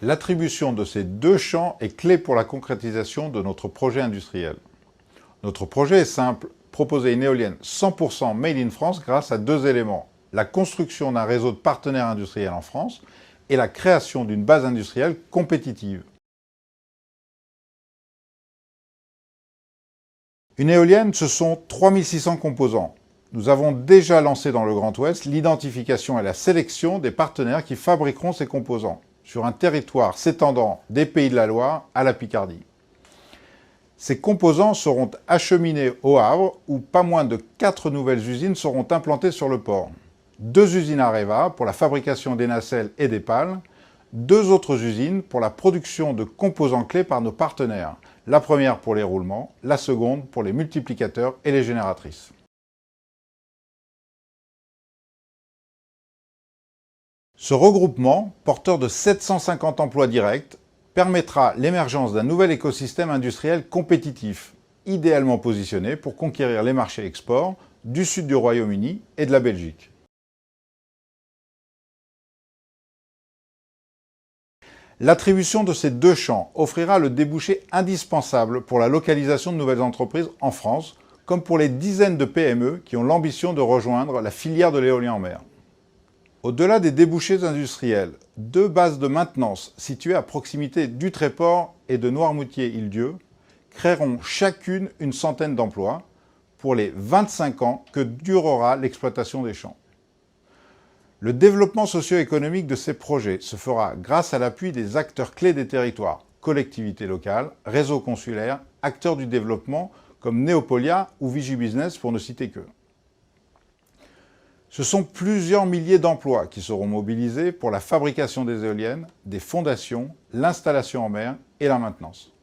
L'attribution de ces deux champs est clé pour la concrétisation de notre projet industriel. Notre projet est simple, proposer une éolienne 100% made in France grâce à deux éléments. La construction d'un réseau de partenaires industriels en France et la création d'une base industrielle compétitive. Une éolienne, ce sont 3600 composants. Nous avons déjà lancé dans le Grand Ouest l'identification et la sélection des partenaires qui fabriqueront ces composants, sur un territoire s'étendant des Pays de la Loire à la Picardie. Ces composants seront acheminés au Havre, où pas moins de 4 nouvelles usines seront implantées sur le port. 2 usines Areva pour la fabrication des nacelles et des pales, 2 autres usines pour la production de composants clés par nos partenaires. La première pour les roulements, la seconde pour les multiplicateurs et les génératrices. Ce regroupement, porteur de 750 emplois directs, permettra l'émergence d'un nouvel écosystème industriel compétitif, idéalement positionné pour conquérir les marchés export du sud du Royaume-Uni et de la Belgique. L'attribution de ces deux champs offrira le débouché indispensable pour la localisation de nouvelles entreprises en France, comme pour les dizaines de PME qui ont l'ambition de rejoindre la filière de l'éolien en mer. Au-delà des débouchés industriels, 2 bases de maintenance situées à proximité du Tréport et de Noirmoutier-Île-Dieu créeront chacune une centaine d'emplois pour les 25 ans que durera l'exploitation des champs. Le développement socio-économique de ces projets se fera grâce à l'appui des acteurs clés des territoires, collectivités locales, réseaux consulaires, acteurs du développement comme Neopolia ou Vigibusiness pour ne citer qu'eux. Ce sont plusieurs milliers d'emplois qui seront mobilisés pour la fabrication des éoliennes, des fondations, l'installation en mer et la maintenance.